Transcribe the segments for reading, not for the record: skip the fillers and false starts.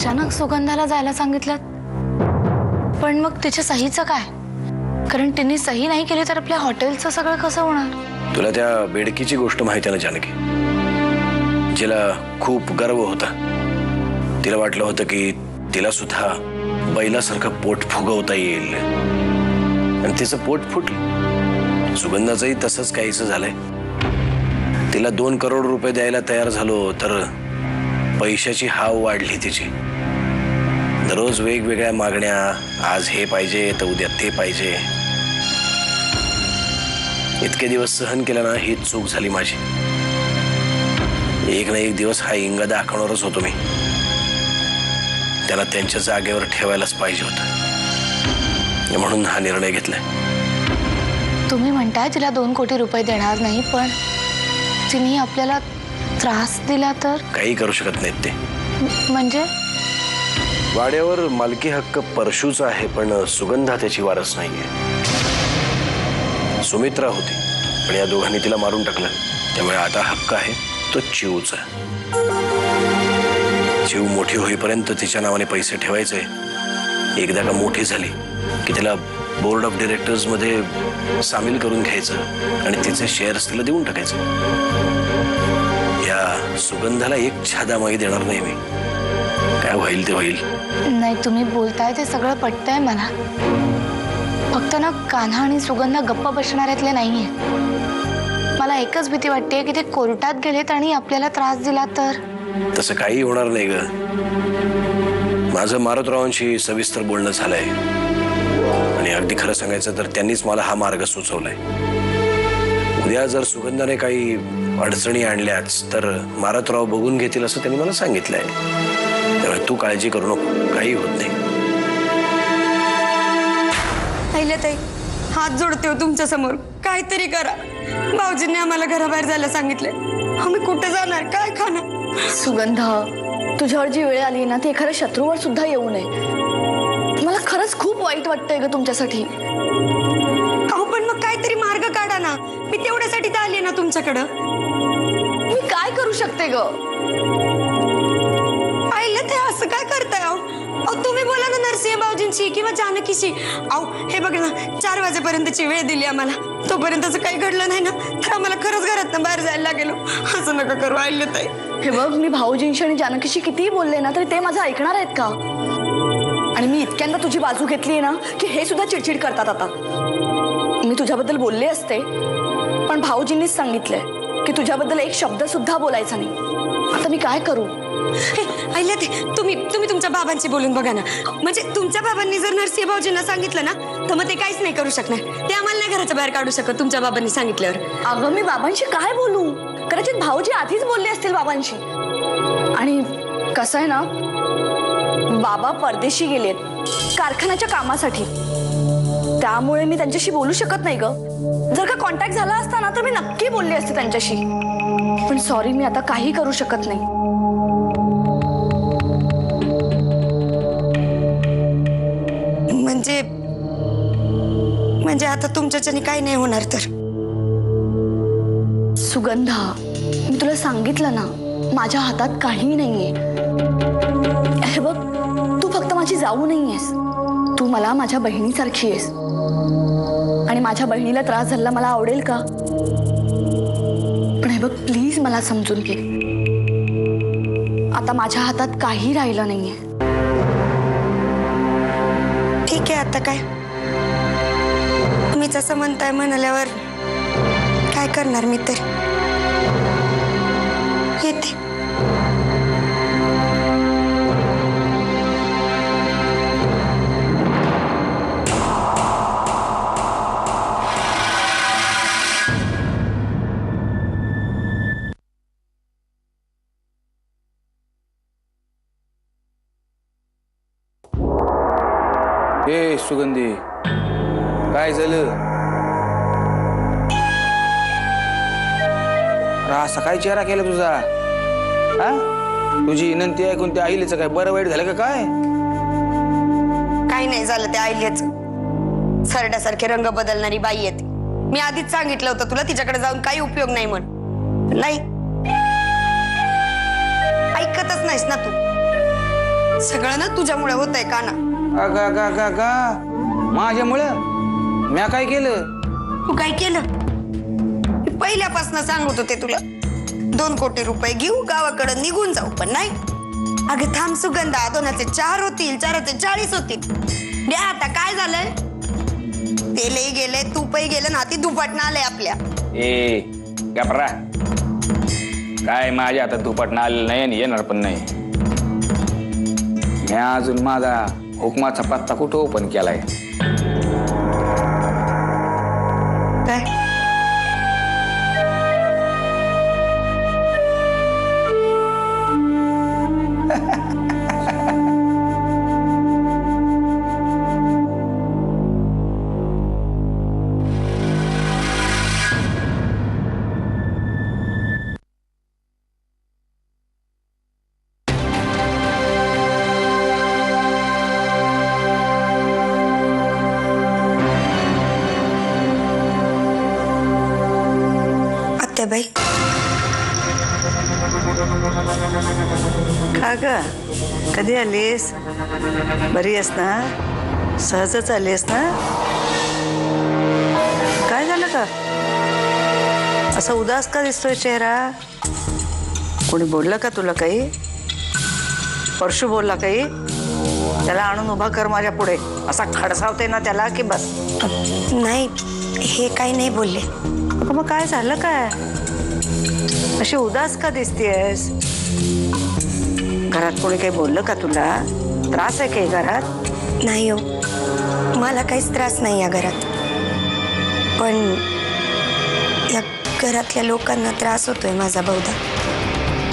अचानक सुगंधाला जायला सांगितलं, पण मग तिच्या सहीचं काय? कारण तिने सही नाही केली तर आपल्या हॉटेलचं सगळं कसं होणार? तुला त्या बेडकीची गोष्ट माहिती आहे ना जानकी? जिला खूप गर्व होता. तिला वाटलं होतं की तिला सुद्धा बैलासारखं पोट फुगवता येईल आणि तिचं पोट फुटलं. सुगंधाचंही तसंच काहीच झालंय. तिला 2 करोड रुपये द्यायला तयार झालो तर पैशाची हाव वाढली तिची. दररोज वेगवेगळ्या मागण्या, आज हे पाहिजे तर उद्या ते पाहिजे. इतके दिवस सहन केलं ना, हीच चूक झाली माझी. एक ना एक दिवस हा इंगा दाखवणारच होतो मी. त्याला त्यांच्या जागेवर ठेवायलाच पाहिजे होतं, म्हणून हा निर्णय घेतलाय. तुम्ही म्हणताय तिला 2 कोटी रुपये देणार नाही, पण तिने आपल्याला त्रास दिला तर? काही करू शकत नाहीत ते. म्हणजे वाड्यावर मालकी हक्क परशूचा आहे, पण सुगंधा त्याची वारस नाहीये. सुमित्रा होती, पण या दोघांनी तिला मारून टाकलं. त्यामुळे आता हक्क आहे तो चिवचा. चिव मोठी होईपर्यंत तिच्या नावाने पैसे ठेवायचे. एकदा का मोठी झाली की तिला बोर्ड ऑफ डायरेक्टर्स मध्ये सामील करून घ्यायचं आणि तिचे शेअर्स तिला देऊन टाकायचे. या सुगंधाला एक छादामाई देणार नाही मी. काय होईल ते होईल. नाही, तुम्ही बोलताय ते सगळं पटतंय मला. फक्त ना कान्हा आणि सुगंधा गप्प बसणाऱ्यातले नाहीये. मला एकच भीती वाटते की ते कोर्टात गेलेत आणि आपल्याला त्रास दिला तर. तसं काही होणार नाही ग. माझं मारुतरावांशी सविस्तर बोलणं झालंय आणि अगदी खरं सांगायचं तर त्यांनीच मला हा मार्ग सुचवलाय. उद्या जर सुगंधाने काही अडचणी आणल्याच तर मारुतराव बघून घेतील असं त्यांनी मला सांगितलंय. त्यामुळे तू काळजी करू नको, काही होत नाही. ताई, हात जोडते हो तुमच्या समोर, काहीतरी करा. भाऊजींनी आम्हाला घराबाहेर जायला सांगितले. आम्ही कुठे जाणार, काय खाणार? सुगंधा, तुझ्यावर जी वेळ आली ना ती एखाद्या शत्रूवर सुद्धा येऊ नये. मला खरंच खूप वाईट वाटतंय ग तुमच्यासाठी. अहो पण मग काहीतरी मार्ग काढा ना. मी तेवढ्यासाठी तर आली ना तुमच्याकडं. मी काय करू शकते ग? आईला ते असं काय करताय? अहो तुम्ही बोला ना नरसिंह भाऊजींशी किंवा जानकीशी. अहो हे बघ ना, 4 वाजेपर्यंतची वेळ दिली आम्हाला. तोपर्यंतच काही घडलं नाही ना तर आम्हाला खरंच घरातनं बाहेर जायला लागेल. असं नका करू आईला ताई. हे बघ, मी भाऊजींशी आणि जानकीशी कितीही बोलले ना तरी ते माझं ऐकणार आहेत का? आणि मी इतक्यांदा तुझी बाजू घेतली ना की हे सुद्धा चिडचिड करतात आता. मी तुझ्याबद्दल बोलले असते, पण भाऊजींनीच सांगितलंय की तुझ्याबद्दल एक शब्द सुद्धा बोलायचा नाही. आता मी काय करू? आईला ते तुम्ही तुमच्या बाबांशी बोलून बघा ना. म्हणजे तुमच्या बाबांनी जर नरसिंह भाऊजींना सांगितलं ना तर मग ते काहीच नाही करू शकणार. ते आम्हाला नाही घराच्या बाहेर काढू शकत तुमच्या बाबांनी सांगितल्यावर. अगं मी बाबांशी काय बोलू? कदाचित भाऊजी आधीच बोलले असतील बाबांशी. आणि कसं आहे ना, बाबा परदेशी गेलेत कारखान्याच्या कामासाठी, त्यामुळे मी त्यांच्याशी बोलू शकत नाही ग. जर का कॉन्टॅक्ट झाला असता ना तर मी नक्की बोलले असते त्यांच्याशी. पण सॉरी, मी आता काही करू शकत नाही. म्हणजे आता तुमच्याच्याने काही नाही होणार तर? सुगंधा, मी तुला सांगितलं ना, माझ्या हातात काही नाहीये. हे बघ, तू फक्त माझी जाऊ नाहीयेस, तू मला माझ्या बहिणीसारखी आहेस. आणि माझ्या बहिणीला त्रास झाला मला आवडेल का? पण हे बघ, प्लीज मला समजून घे. आता माझ्या हातात काही राहिलं नाहीये. ठीक आहे, आता काय तुम्हीच असं म्हणताय म्हणाल्यावर काय करणार मी तर. येते. ए सुगंधी, काय झालं? असा काय चेहरा केला तुझा? हा, तुझी विनंती ऐकून त्या आईलेचं काय बरं वाईट झालं का काय? काही नाही झालं त्या आईलेचं. सरड्यासारखे रंग बदलणारी बाई येते. मी आधीच सांगितलं होतं तुला तिच्याकडे जाऊन काही उपयोग नाही म्हणून. नाही ऐकतच नाहीस ना तू. सगळं ना तुझ्यामुळे होत आहे काना. अगा गा गा गा माझ्यामुळं म्या काय केलं? तू काय केलं? पहिल्यापासून सांगत होते तुला 2 कोटी रुपये घेऊ गावाकडे निघून जाऊ, पण नाही. अगं थांब सुगंधा, 2चे 4 होतील, 4चे 40 होतील. द्या आता काय झालंय? तेलही गेले, तूपही गेलं, नाती दुपटणं आलंय आपल्या. ए गपरा, काय माझ्या आता दुपटणं आलेलं नाही आणि येणार पण नाही. मी अजून माझा हुकमाचा पत्ता कुठं ओपन केलाय? काय? आत्याबाई, का ग कधी आलीस? बरी आहेस ना? सहजच आलीस ना? काय झालं का? असा उदास का दिसतोय चेहरा? कोणी बोललं का तुला काही? परशू बोलला काही? त्याला आणून उभा कर माझ्या पुढे. असा खडसावते ना त्याला की बस. नाही, हे काही नाही बोलले. मग काय झालं काय? अशी उदास का दिसतेस? घरात कोणी काही बोललं का तुला? त्रास आहे काही घरात? नाही हो, मला काहीच त्रास नाही या घरात, पण या घरातल्या लोकांना त्रास होतोय माझा बहुधा.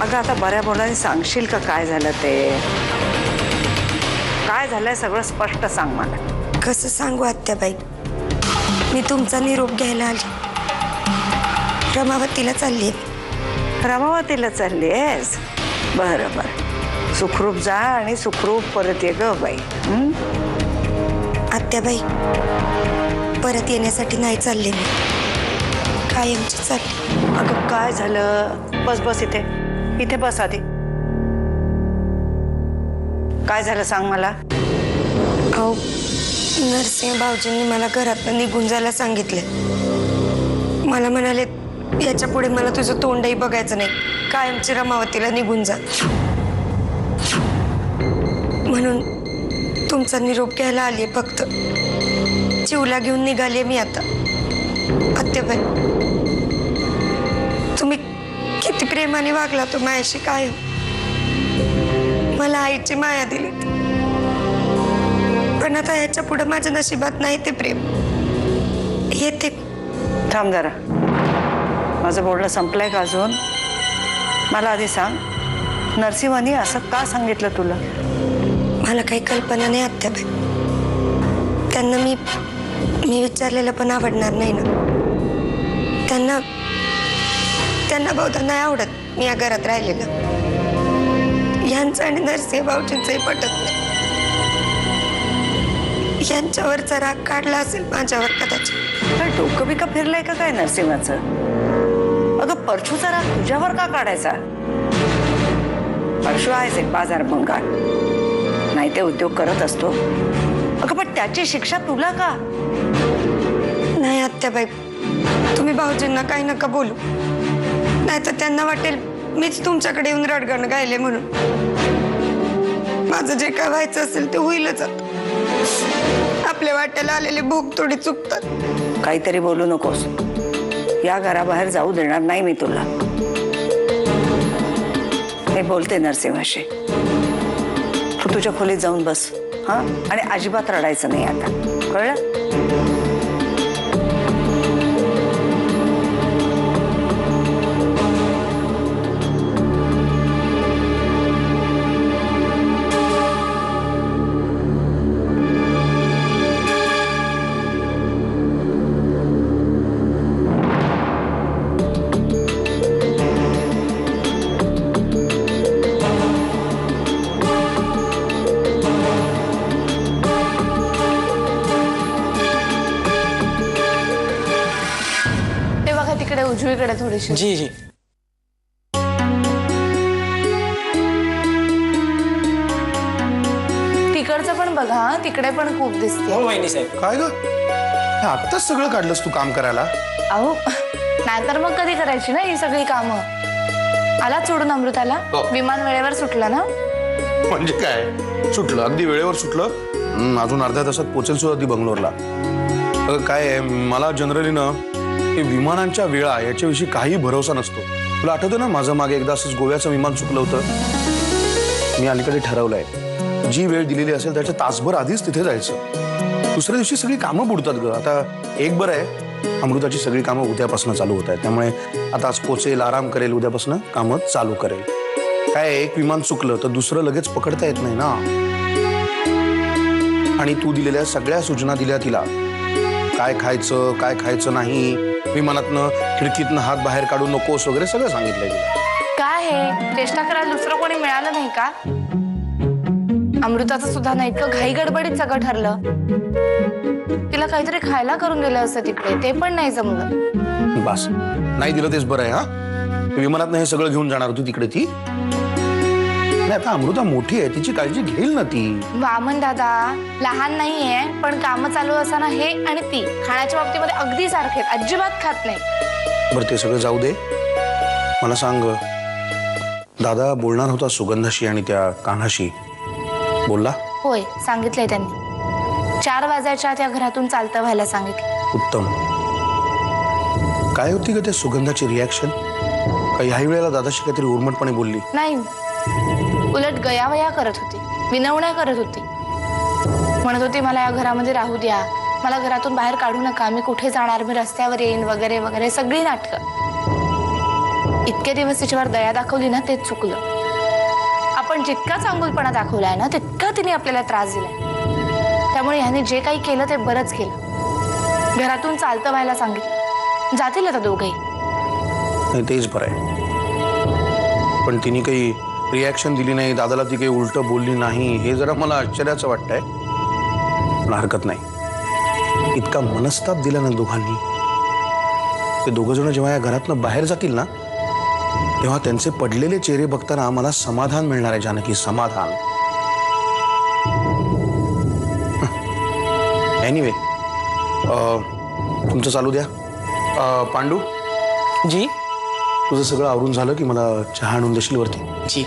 अगं आता बऱ्या बोलाने सांगशील का काय झालं ते? काय झालंय सगळं स्पष्ट सांग मला. कसं सांगू आत्याबाई? मी तुमचा निरोप घ्यायला आली. रमावतीला चालली. रमावतीला चालली आहेस? बरं बरं, सुखरूप जा आणि सुखरूप परत ये ग बाई. आत्याबाई, परत येण्यासाठी नाही चालले मी, कायमची चालली. अगं काय झालं? बस बस इथे, इथे बस आधी. काय झालं सांग मला. अहो, नरसिंह भाऊजींनी मला घरातनं निघून जायला सांगितले. मला म्हणाले, याच्या पुढे मला तुझं तोंडही बघायचं नाही, कायमची रमावतीला निघून जा. म्हणून तुमचा निरोप घ्यायला आलीये फक्त. चिवला घेऊन निघालीये मी आता. आत्याबाई, तुम्ही किती प्रेमाने वागला तो माझ्याशी. काय मला आईची माया दिली, पण आता ह्याच्या पुढे माझ्या नशिबात नाही ते प्रेम. येते. थांब जरा, माझं बोलणं संपलंय का अजून? मला आधी सांग, नरसिंहांनी असं का सांगितलं तुला? मला काही कल्पना नाही आत्याबाई. त्यांना मी विचारलेलं पण आवडणार नाही ना. त्यांना बहुधा नाही आवडत मी या घरात राहिलेलं. यांचं आणि नरसिंह भाऊजींचंही पटत नाही. यांच्यावरचा राग काढला असेल माझ्यावर कदाचित. काय डोकं बिका फिरलंय का काय नरसिंहाचं? अगं परशूचा राग तुझ्यावर का काढायचा? परशू आहेच एक बाजार भंगार, नाही ते उद्योग करत असतो. अगं पण त्याची शिक्षा तुला का? नाही आत्याबाई, तुम्ही भाऊजींना काही नका बोलू, नाही तर त्यांना वाटेल मीच तुमच्याकडे येऊन रडगण गायले म्हणून. माझं जे काय व्हायचं असेल ते होईलच. आपल्या वाट्याला आलेले भोग थोडी चुकतात. काहीतरी बोलू नकोस. या घराबाहेर जाऊ देणार नाही मी तुला. मी बोलते नरसिंहाशी. तू तुझ्या खोलीत जाऊन बस, हा? आणि अजिबात रडायचं नाही आता, कळलं? तिकडे उजवीकडे थोडीशी. जी जी. हे बघा हा, तिकडे पण खूप दिसते. हो वहिनी साहेब. काय ग आत्ताच सगळं काढलंस तू काम करायला? अहो नाहीतर मग कधी करायची ना ही सगळी कामं. आला सोडून अमृताला? हो. विमान वेळेवर सुटलं ना? म्हणजे काय सुटलं? अगदी वेळेवर सुटलं. अजून अर्ध्या तासात पोचेल सुद्धा ती बंगलोरला. अगं काय आहे, मला जनरली ना हे विमानांच्या वेळा याच्याविषयी काही भरोसा नसतो. तुला आठवतं ना माझं मागे एकदा असंच गोव्याचं विमान चुकलं होतं. मी अलीकडे ठरवलंय जी वेळ दिलेली असेल त्याच्या तासभर आधीच तिथे जायचं. दुसऱ्या दिवशी सगळी कामं बुडतात ग. आता एक बरं आहे, अमृताची सगळी कामं उद्यापासून चालू होत आहेत. त्यामुळे आता आज पोचेल, आराम करेल, उद्यापासून कामं चालू करेल. काय एक विमान चुकलं तर दुसरं लगेच पकडता येत नाही ना. आणि तू दिलेल्या सगळ्या सूचना दिल्या तिला, काय खायचं काय खायचं नाही, विमानातनं खिडकीतनं हात बाहेर काढू नकोस वगैरे सगळं सांगितलंय तिला. काय हे चेष्टा करायला दुसरं कोणी मिळालं नाही का? अमृताचं सुद्धा नाही, इतकं घाई गडबडीत सगळं ठरलं. तिला काहीतरी खायला करून दिलं असतं तिकडे, ते पण नाही जमलं. बस नाही दिलं तेच बरं आहे. हा विमानातनं हे सगळं घेऊन जाणार होती तिकडे ती. नाही आता अमृता मोठी आहे, तिची काळजी घेईल ना ती. वामन दादा लहान नाहीये, पण कामं चालू असताना हे आणि ती खाण्याच्या बाबतीमध्ये अगदी सारखे, अजिबात खात नाही. बरं ते सगळं जाऊ दे. मला सांग, दादा बोलणार होता सुगंधाशी आणि त्या कान्हाशी, बोलला? होय सांगितलंय त्यांनी. 4 वाजायच्या त्या घरातून चालतं व्हायला सांगितलं. उत्तम. काय होती का त्या सुगंधाची रिॲक्शन? का ह्याही वेळेला दादाशी काहीतरी उर्मटपणे बोलली? नाही, उलट गयावया करत होती, विनवण्या करत होती. म्हणत होती मला या घरामध्ये राहू द्या, मला घरातून बाहेर काढू नका, मी कुठे जाणार, मी रस्त्यावर येईन वगैरे वगैरे सगळी नाटकं. इतके दिवस तिच्यावर दया दाखवली ना तेच चुकलं. आपण जितका चांगुलपणा दाखवलाय ना तितका तिने आपल्याला त्रास दिलाय. त्यामुळे ह्याने जे काही केलं ते बरंच केलं. घरातून चालतं व्हायला सांगितलं, जातील आता दोघंही. नाही तेच बरं आहे. पण तिने काही रिॲक्शन दिली नाही, दादाला ती काही उलटं बोलली नाही, हे जरा मला आश्चर्याचं वाटतंय. पण हरकत नाही. इतका मनस्ताप दिला ना दोघांनी. ते दोघं जण जेव्हा या घरातनं बाहेर जातील ना तेव्हा त्यांचे पडलेले चेहरे बघताना मला समाधान मिळणार आहे जानकी, समाधान. एनिवे तुमचं चालू द्या. पांडू जी तुझं सगळं आवरून झालं की मला चहा आणून देशील वरती? जी.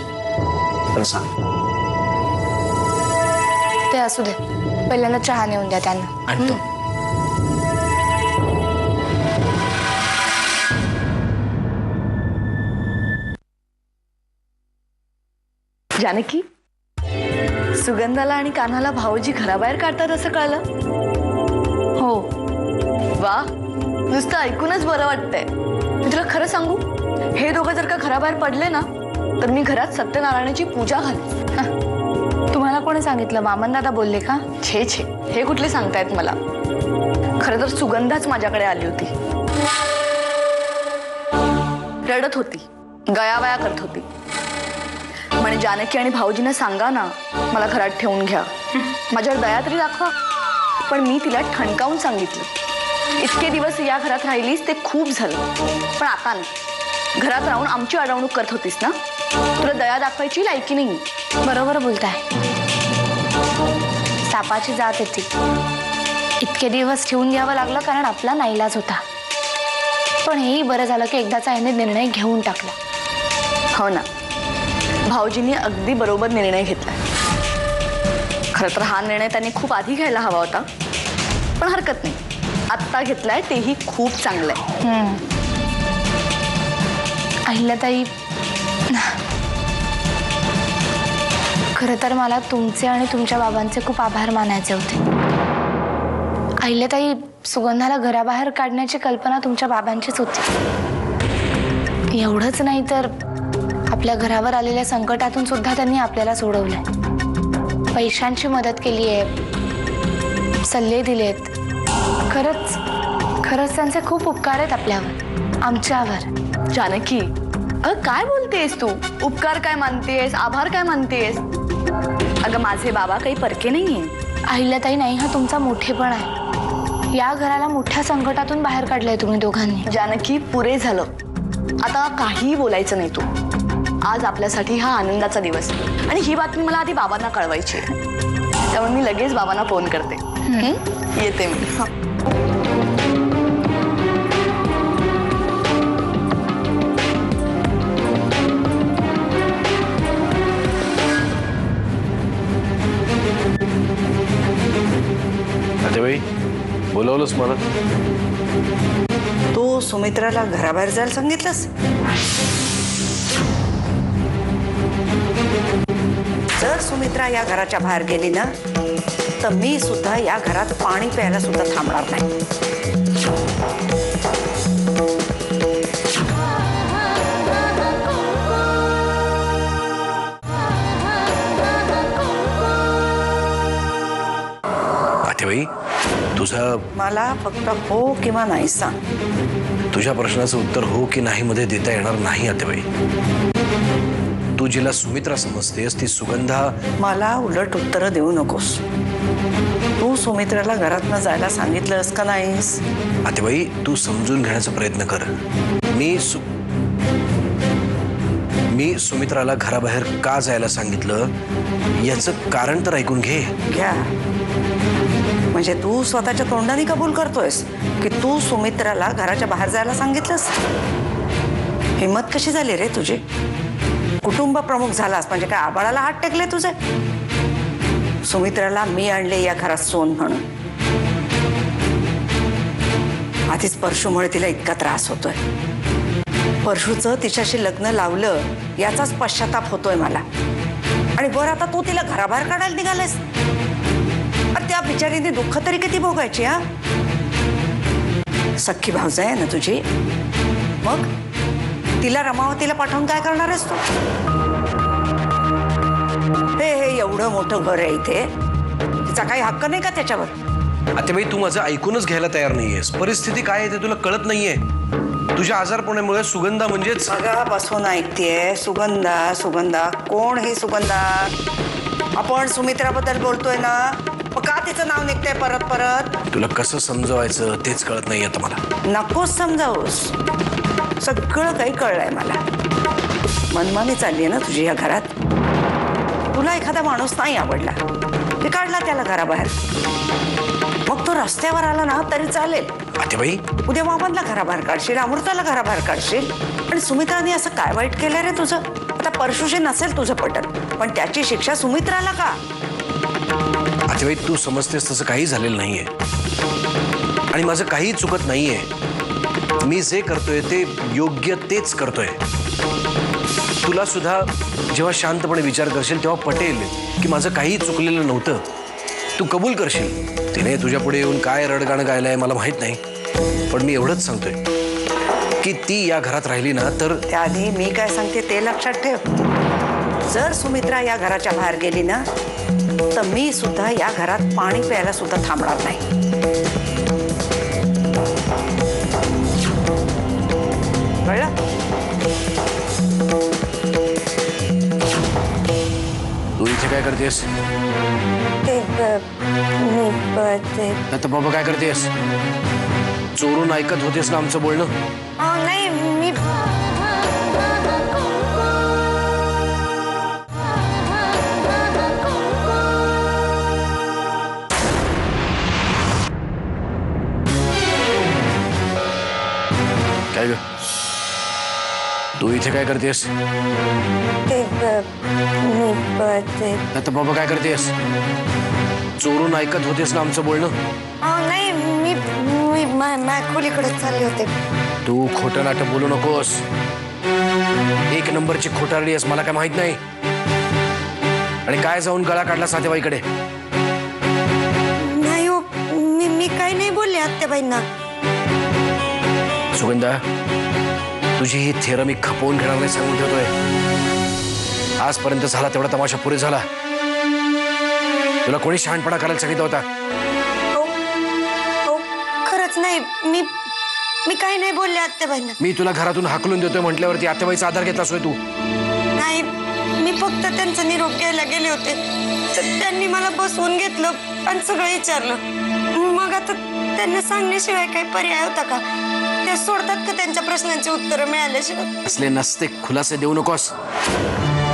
तर सांग. ते असू दे, पहिल्यांदा चहा नेऊन द्या त्यांना. आणतो. जानकी, सुगंधाला आणि कान्हाला भाऊजी घराबाहेर काढतात असं कळलं? हो. वा, नुसतं ऐकूनच बरं वाटतंय. मी तुला खरं सांगू, हे दोघं जर का घराबाहेर पडले ना तर मी घरात सत्यनारायणाची पूजा घालेन. तुम्हाला कोणी सांगितलं? वामन दादा बोलले का? छे छे, हे कुठले सांगतायत मला. खरं तर सुगंधाच माझ्याकडे आली होती. रडत होती, गयावया करत होती. म्हणे जानकी आणि भाऊजींना सांगा ना मला घरात ठेवून घ्या, माझ्यावर दया तरी दाखवा. पण मी तिला ठणकावून सांगितलं, इतके दिवस या घरात राहिलीस ते खूप झालं, पण आता नाही. घरात राहून आमची अडवणूक करत होतीस ना, तुला दया दाखवायची लायकी नाही. बरोबर बोलताय. सापाची जात येते. इतके दिवस ठेवून घ्यावं लागलं कारण आपला नाईलाज होता. पण हेही बरं झालं की एकदाचा याने निर्णय घेऊन टाकला. हो ना, भाऊजींनी अगदी बरोबर निर्णय घेतला. खरं तर हा निर्णय त्यांनी खूप आधी घ्यायला हवा होता, पण हरकत नाही, आत्ता घेतलाय तेही खूप चांगलं आहे. अहिल्याताई, खरं तर मला तुमचे आणि तुमच्या बाबांचे खूप आभार मानायचे होते. अहिल्याताई, सुगंधाला घराबाहेर काढण्याची कल्पना तुमच्या बाबांचीच होती. एवढंच नाही तर आपल्या घरावर आलेल्या संकटातून सुद्धा त्यांनी आपल्याला सोडवलंय. पैशांची मदत केली आहे, सल्ले दिलेत. खरंच खरंच त्यांचे खूप उपकार आहेत आपल्यावर, आमच्यावर. जानकी, काय बोलतेस तू? उपकार काय मानतेस, आभार काय मानतेस? अगं माझे बाबा काही परके नाहीये. अहिल्याताई, नाही, हा तुमचा मोठेपणा आहे. या घराला मोठ्या संकटातून बाहेर काढलंय तुम्ही दोघांनी. जानकी, पुरे झालं, आता काहीही बोलायचं नाही तू. आज आपल्यासाठी हा आनंदाचा दिवस आणि ही बातमी मला आधी बाबांना कळवायची. त्यामुळे मी लगेच बाबांना फोन करते. येते मी. बाई बोलवलंच मला. तू सुमित्राला घराबाहेर जायला सांगितलंस? जर सुमित्रा या घराच्या बाहेर गेली ना तर मी सुद्धा या घरात पाणी प्यायला सुद्धा थांबणार नाही. बाई तुझा मला फक्त हो किंवा नाही सांग. तुझ्या प्रश्नाचं उत्तर हो की नाही मध्ये देता येणार नाही आतेबाई. तू जिला सुमित्रा समजतेस ती सुगंधा. मला उलट उत्तर देऊ नकोस. तू सुमित्राला घरातनं जायला सांगितलंस का नाहीस? आतेबाई तू समजून घेण्याचा प्रयत्न कर. मी सुमित्राला घराबाहेर का जायला सांगितलं याचं कारण तर ऐकून घ्या. म्हणजे तू स्वतःच्या तोंडाने कबूल करतोयस की तू सुमित्राला घराच्या बाहेर जायला सांगितलंस? हिम्मत कशी झाली रे तुझी? कुटुंब प्रमुख झालास म्हणजे काय आबाळाला हात टेकले तुझे? सुमित्राला मी आणले या घरात सोन म्हणून. आधीच परशूमुळे तिला इतका त्रास होतोय. परशूचं तिच्याशी लग्न लावलं याचाच पश्चाताप होतोय मला. आणि वर आता तू तिला घराबाहेर काढायला निघालेस. त्या बिचारीने दुःख तरी किती भोगायची? हा सख्खी भावजा आहे ना तुझी. मग तिला रमावतीला पाठवून काय करणार आहेस तू? हे एवढं मोठं घर आहे इथे, तिचा काही हक्क नाही का त्याच्यावर? आतेबाई तू माझं ऐकूनच घ्यायला तयार नाहीयेस. परिस्थिती काय आहे ते तुला कळत नाहीये. तुझ्या आजारपणामुळे सुगंधा म्हणजेच बसून ऐकतेय सुगंधा. सुगंधा कोण? हे सुगंधा आपण सुमित्राबद्दल बोलतोय ना, मग का तिचं नाव निघतंय परत परत? तुला कसं समजवायचं तेच कळत नाही आता मला. नकोस समजावूस. सगळं काही कळलंय मला. मनमानी चालली आहे ना तुझी या घरात. तुला एखादा माणूस नाही आवडला ते काढला त्याला घराबाहेर. मग तो रस्त्यावर आला ना तरी चालेल. आतेबाई उद्या मामांना घराबाहेर काढशील, अमृताला घराबाहेर काढशील. आणि सुमित्राने असं काय वाईट केलं रे तुझं? आता परशुशी नसेल तुझं पटत, पण त्याची शिक्षा सुमित्राला का? आतेबाई तू समजतेस तसं काही झालेलं नाहीये आणि माझं काही चुकत नाहीये. मी जे करतोय ते योग्य तेच करतोय. तुला सुद्धा जेव्हा शांतपणे विचार करशील तेव्हा पटेल की माझं काही चुकलेलं नव्हतं. तू कबूल करशील. तिने तुझ्या पुढे येऊन काय रडगाणं गायलंय मला माहित नाही, पण मी एवढंच सांगतोय की ती या घरात राहिली ना तर. त्याआधी मी काय सांगते ते लक्षात ठेव. जर सुमित्रा या घराच्या बाहेर गेली ना तर मी सुद्धा या घरात पाणी प्यायला सुद्धा थांबणार नाही. कळलं? तू इथे काय करतेस? आता बाबा काय करतेस? चोरून ऐकत होतेस ना आमचं बोलणं? नाही मी काय ग तू इथे काय करतेस? आता बाबा काय करतेस? चोरून ऐकत होतेस ना आमचं बोलणं? नाही मी खोलीकडे चालले होते. तू खोटं नाटक बोलू नकोस. एक नंबरची खोटारडी आहेस, मला काय माहित नाही. आणि काय जाऊन गळा काढला सातेबाईकडे? नाही हो, मी काही नाही बोलले आत्याबाईंना. सुगंधा तुझी ही थेरं मी खपवून घेणार नाही सांगून ठेवतोय. आजपर्यंत झाला तेवढा तमाशा पुरे झाला. तुला कोणी शहाणपणा करायला सांगितलं होता? खरंच नाही. मी काही नाही बोलले आत्याबाईंना. मी तुला घरातून हाकलून देतोय म्हटल्यावरती आत्याबाईचा आधार घेतलास होय तू? नाही मी फक्त त्यांचा निरोप घ्यायला गेले होते तर त्यांनी मला बसवून घेतलं आणि सगळं विचारलं. मग आता त्यांना सांगण्याशिवाय काही पर्याय होता का? ते सोडतात का त्यांच्या प्रश्नांची उत्तरं मिळाल्याशिवाय? असले नसते खुलासे देऊ नकोस.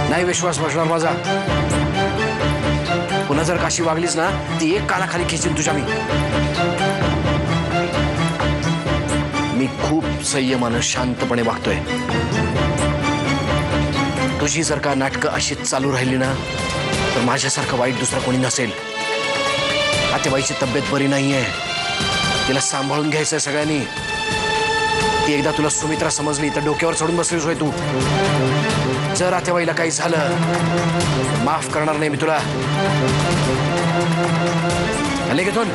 नाही विश्वास बसणार माझा. पुन्हा पुन्हा जर काशी वागलीस ना ती एक कानाखाली खेचीन तुझ्या मी खूप संयमानं शांतपणे वागतोय. तुझी जर का नाटकं अशीच चालू राहिली ना तर माझ्यासारखं वाईट दुसरा कोणी नसेल. आतेबाईची तब्येत बरी नाहीये, तिला सांभाळून घ्यायचंय सगळ्यांनी. ती एकदा तुला सुमित्रा समजली तर डोक्यावर चढून बसलीस होय तू. जर आतेबाईला काही झालं माफ करणार नाही मी तुला. आले घेतून